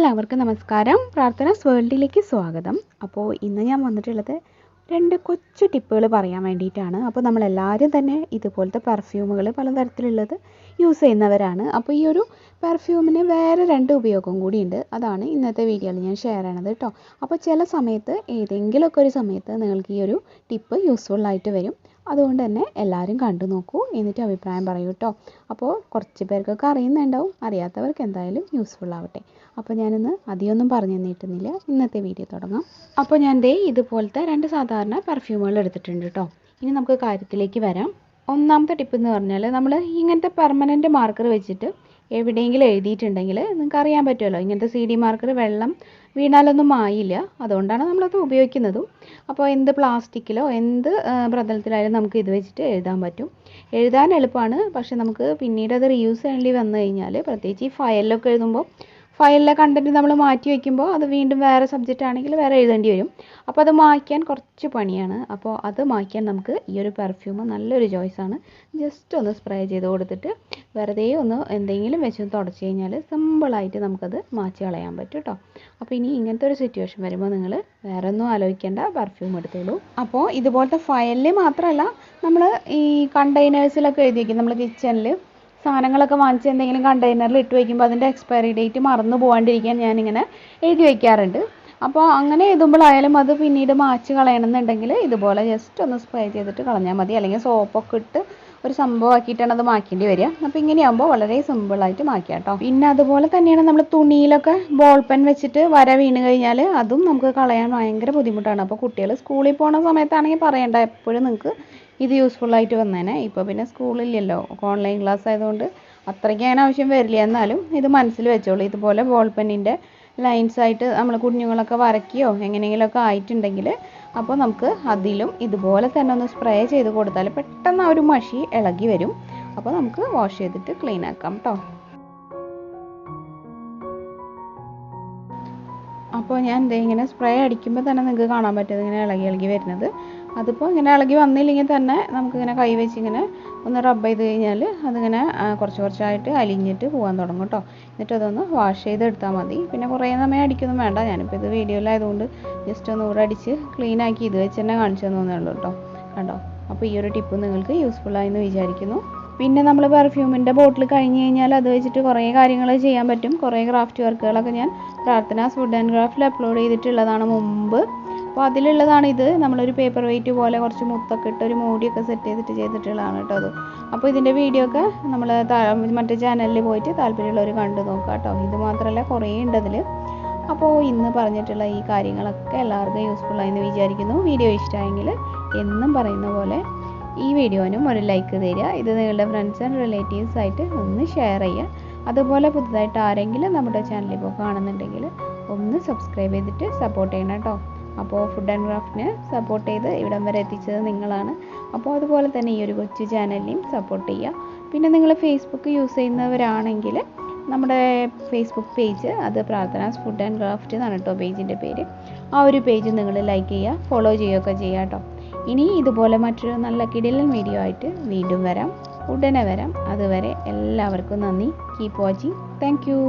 എല്ലാവർക്കും നമസ്കാരം. പ്രാർത്ഥനാസ് വേൾഡിലേക്ക് സ്വാഗതം. അപ്പോൾ ഇന്ന് ഞാൻ വന്നിട്ടുള്ളത് രണ്ട് കൊച്ചു ടിപ്പുകൾ പറയാൻ വേണ്ടിയിട്ടാണ്. അപ്പോൾ നമ്മളെല്ലാവരും തന്നെ ഇതുപോലത്തെ പെർഫ്യൂമുകൾ പലതരത്തിലുള്ളത് യൂസ് ചെയ്യുന്നവരാണ്. അപ്പോൾ ഈ ഒരു പെർഫ്യൂമിന് വേറെ രണ്ട് ഉപയോഗം കൂടിയുണ്ട്. അതാണ് ഇന്നത്തെ വീഡിയോയിൽ ഞാൻ ഷെയർ ചെയ്യണത് കേട്ടോ. അപ്പോൾ ചില സമയത്ത് ഏതെങ്കിലുമൊക്കെ ഒരു സമയത്ത് നിങ്ങൾക്ക് ഈ ഒരു ടിപ്പ് യൂസ്ഫുള്ളായിട്ട് വരും. അതുകൊണ്ട് തന്നെ എല്ലാവരും കണ്ടു നോക്കൂ, എന്നിട്ട് അഭിപ്രായം പറയൂ കേട്ടോ. അപ്പോൾ കുറച്ച് പേർക്കൊക്കെ അറിയുന്നുണ്ടാവും, അറിയാത്തവർക്ക് എന്തായാലും യൂസ്ഫുൾ ആവട്ടെ. അപ്പോൾ ഞാനിന്ന് അധികമൊന്നും പറഞ്ഞു തന്നിട്ടുന്നില്ല, ഇന്നത്തെ വീഡിയോ തുടങ്ങാം. അപ്പോൾ ഞാൻ ഇതുപോലത്തെ രണ്ട് സാധാരണ പെർഫ്യൂമുകൾ എടുത്തിട്ടുണ്ട് കേട്ടോ. ഇനി നമുക്ക് കാര്യത്തിലേക്ക് വരാം. ഒന്നാമത്തെ ടിപ്പ് എന്ന് പറഞ്ഞാൽ, നമ്മൾ ഇങ്ങനത്തെ പെർമനൻറ്റ് മാർക്കർ വെച്ചിട്ട് എവിടെയെങ്കിലും എഴുതിയിട്ടുണ്ടെങ്കിൽ നിങ്ങൾക്ക് അറിയാൻ പറ്റുമല്ലോ, ഇങ്ങനത്തെ CD മാർക്കർ വെള്ളം വീണാലൊന്നും ആയില്ല, അതുകൊണ്ടാണ് നമ്മളത് ഉപയോഗിക്കുന്നതും. അപ്പോൾ എന്ത് പ്ലാസ്റ്റിക്കിലോ എന്ത് പ്രതലത്തിലായാലും നമുക്ക് ഇത് വെച്ചിട്ട് എഴുതാൻ പറ്റും. എഴുതാൻ എളുപ്പമാണ്, പക്ഷെ നമുക്ക് പിന്നീട് അത് റീയൂസ് ചെയ്യേണ്ടി വന്നു കഴിഞ്ഞാൽ, പ്രത്യേകിച്ച് ഈ ഫയലിലൊക്കെ എഴുതുമ്പോൾ ഫയലിലെ കണ്ടൻറ്റ് നമ്മൾ മാറ്റി വയ്ക്കുമ്പോൾ അത് വീണ്ടും വേറെ സബ്ജക്റ്റ് ആണെങ്കിൽ വേറെ എഴുതേണ്ടി വരും. അപ്പോൾ അത് മായ്ക്കാൻ കുറച്ച് പണിയാണ്. അപ്പോൾ അത് മായ്ക്കാൻ നമുക്ക് ഈ ഒരു പെർഫ്യൂം നല്ലൊരു ചോയ്സാണ്. ജസ്റ്റ് ഒന്ന് സ്പ്രേ ചെയ്ത് കൊടുത്തിട്ട് വെറുതെ ഒന്ന് എന്തെങ്കിലും വെച്ച് തുടച്ച് കഴിഞ്ഞാൽ സിമ്പിളായിട്ട് നമുക്കത് മാറ്റി കളയാൻ പറ്റും കേട്ടോ. അപ്പോൾ ഇനി ഇങ്ങനത്തെ ഒരു സിറ്റുവേഷൻ വരുമ്പോൾ നിങ്ങൾ വേറെ ഒന്നും ആലോചിക്കേണ്ട, പെർഫ്യൂം എടുത്തോളൂ. അപ്പോൾ ഇതുപോലത്തെ ഫയലിൽ മാത്രമല്ല, നമ്മൾ ഈ കണ്ടെയ്നേഴ്സിലൊക്കെ എഴുതി വയ്ക്കും. നമ്മൾ കിച്ചണിൽ സാധനങ്ങളൊക്കെ വാങ്ങിച്ച് എന്തെങ്കിലും കണ്ടെയ്നറിൽ ഇട്ട് വയ്ക്കുമ്പോൾ അതിൻ്റെ എക്സ്പയറി ഡേറ്റ് മറന്നു പോകാണ്ടിരിക്കാൻ ഞാനിങ്ങനെ എഴുതി വയ്ക്കാറുണ്ട്. അപ്പോൾ അങ്ങനെ എഴുതുമ്പോഴായാലും അത് പിന്നീട് മാച്ച് കളയണമെന്നുണ്ടെങ്കിൽ ഇതുപോലെ ജസ്റ്റ് ഒന്ന് സ്പ്രേ ചെയ്തിട്ട് കളഞ്ഞാൽ മതി. അല്ലെങ്കിൽ സോപ്പൊക്കെ ഇട്ട് ഒരു സംഭവമാക്കിയിട്ടാണ് അത് മാക്കേണ്ടി വരിക. അപ്പോൾ ഇങ്ങനെയാകുമ്പോൾ വളരെ സിമ്പിളായിട്ട് മാറ്റാം കേട്ടോ. പിന്നെ അതുപോലെ തന്നെയാണ് നമ്മൾ തുണിയിലൊക്കെ ബോൾ പെൻ വെച്ചിട്ട് വര വീണ് കഴിഞ്ഞാൽ അതും നമുക്ക് കളയാൻ ഭയങ്കര ബുദ്ധിമുട്ടാണ്. അപ്പോൾ കുട്ടികൾ സ്കൂളിൽ പോകുന്ന സമയത്താണെങ്കിൽ പറയണ്ട, എപ്പോഴും നിങ്ങൾക്ക് ഇത് യൂസ്ഫുള്ളായിട്ട് വന്നേനെ. ഇപ്പോൾ പിന്നെ സ്കൂളില്ലല്ലോ, ഓൺലൈൻ ക്ലാസ് ആയതുകൊണ്ട് അത്രയ്ക്ക് അങ്ങനെ ആവശ്യം വരില്ല. എന്നാലും ഇത് മനസ്സിൽ വെച്ചോളൂ. ഇതുപോലെ ബോൾ പെന്നിൻ്റെ ലൈൻസായിട്ട് നമ്മൾ കുഞ്ഞുങ്ങളൊക്കെ വരയ്ക്കുകയോ എങ്ങനെയെങ്കിലുമൊക്കെ ആയിട്ടുണ്ടെങ്കിൽ അപ്പോൾ നമുക്ക് അതിലും ഇതുപോലെ തന്നെ ഒന്ന് സ്പ്രേ ചെയ്ത് കൊടുത്താൽ പെട്ടെന്ന് ആ ഒരു മഷി ഇളകി വരും. അപ്പോൾ നമുക്ക് വാഷ് ചെയ്തിട്ട് ക്ലീൻ ആക്കാം കേട്ടോ. അപ്പോൾ ഞാൻ ഇങ്ങനെ സ്പ്രേ അടിക്കുമ്പോൾ തന്നെ നിങ്ങൾക്ക് കാണാൻ പറ്റുന്നത് ഇങ്ങനെ ഇളകി വരുന്നത്. അതിപ്പോൾ ഇങ്ങനെ ഇളകി വന്നില്ലെങ്കിൽ തന്നെ നമുക്കിങ്ങനെ കൈ വെച്ച് ഇങ്ങനെ ഒന്ന് റബ്ബ് ചെയ്ത് കഴിഞ്ഞാൽ അതിങ്ങനെ കുറച്ചായിട്ട് അലിഞ്ഞിട്ട് പോകാൻ തുടങ്ങും കേട്ടോ. എന്നിട്ട് അതൊന്ന് വാഷ് ചെയ്തെടുത്താൽ മതി. പിന്നെ കുറേ സമയം അടിക്കൊന്നും വേണ്ട. ഞാനിപ്പോൾ ഇത് വീഡിയോയിലായതുകൊണ്ട് ജസ്റ്റ് ഒന്ന് കൂടെ അടിച്ച് ക്ലീൻ ആക്കി ഇത് വെച്ച് തന്നെ കാണിച്ചു തന്നേ ഉള്ളൂ കേട്ടോ. കണ്ടോ? അപ്പോൾ ഈ ഒരു ടിപ്പ് നിങ്ങൾക്ക് യൂസ്ഫുള്ളായെന്ന് വിചാരിക്കുന്നു. പിന്നെ നമ്മൾ പെർഫ്യൂമിൻ്റെ ബോട്ടിൽ കഴിഞ്ഞ് കഴിഞ്ഞാൽ അത് വെച്ചിട്ട് കുറേ കാര്യങ്ങൾ ചെയ്യാൻ പറ്റും. കുറേ ക്രാഫ്റ്റ് വർക്കുകളൊക്കെ ഞാൻ പ്രാർത്ഥനാസ് ഫുഡ് ആൻഡ് ക്രാഫ്റ്റിൽ അപ്ലോഡ് ചെയ്തിട്ടുള്ളതാണ് മുമ്പ്. അപ്പോൾ അതിലുള്ളതാണ് ഇത്. നമ്മളൊരു പേപ്പർ വെയിറ്റ് പോലെ കുറച്ച് മുത്തൊക്കെ ഇട്ട് ഒരു മൂടിയൊക്കെ സെറ്റ് ചെയ്തിട്ടുള്ളതാണ് കേട്ടോ അത്. അപ്പോൾ ഇതിൻ്റെ വീഡിയോ ഒക്കെ നമ്മൾ മറ്റേ ചാനലിൽ പോയിട്ട് താല്പര്യമുള്ളവർ കണ്ടു നോക്കുക കേട്ടോ. ഇത് മാത്രമല്ല, കുറേ ഉണ്ട് അതിൽ. അപ്പോൾ ഇന്ന് പറഞ്ഞിട്ടുള്ള ഈ കാര്യങ്ങളൊക്കെ എല്ലാവർക്കും യൂസ്ഫുള്ളായെന്ന് വിചാരിക്കുന്നു. വീഡിയോ ഇഷ്ടമായെങ്കിൽ എന്നും പറയുന്ന പോലെ ഈ വീഡിയോനും ഒരു ലൈക്ക് തരിക. ഇത് നിങ്ങളുടെ ഫ്രണ്ട്സ് ആൻഡ് റിലേറ്റീവ്സ് ആയിട്ട് ഒന്ന് ഷെയർ ചെയ്യുക. അതുപോലെ പുതുതായിട്ട് ആരെങ്കിലും നമ്മുടെ ചാനൽ ഇപ്പോൾ കാണുന്നുണ്ടെങ്കിൽ ഒന്ന് സബ്സ്ക്രൈബ് ചെയ്തിട്ട് സപ്പോർട്ട് ചെയ്യണം കേട്ടോ. അപ്പോൾ ഫുഡ് ആൻഡ് ക്രാഫ്റ്റിനെ സപ്പോർട്ട് ചെയ്ത് ഇവിടം വരെ എത്തിച്ചത് നിങ്ങളാണ്. അപ്പോൾ അതുപോലെ തന്നെ ഈ ഒരു കൊച്ചു ചാനലിനെയും സപ്പോർട്ട് ചെയ്യുക. പിന്നെ നിങ്ങൾ ഫേസ്ബുക്ക് യൂസ് ചെയ്യുന്നവരാണെങ്കിൽ നമ്മുടെ ഫേസ്ബുക്ക് പേജ്, അത് പ്രാർത്ഥനാസ് ഫുഡ് ആൻഡ് ക്രാഫ്റ്റ് എന്നാണ് കേട്ടോ പേജിൻ്റെ പേര്. ആ ഒരു പേജ് നിങ്ങൾ ലൈക്ക് ചെയ്യുക, ഫോളോ ചെയ്യുകയൊക്കെ ചെയ്യുക കേട്ടോ. ഇനി ഇതുപോലെ മറ്റൊരു നല്ല കിടിലൻ വീഡിയോ ആയിട്ട് വീണ്ടും വരാം, ഉടനെ വരാം. അതുവരെ എല്ലാവർക്കും നന്ദി. Keep watching. Thank you.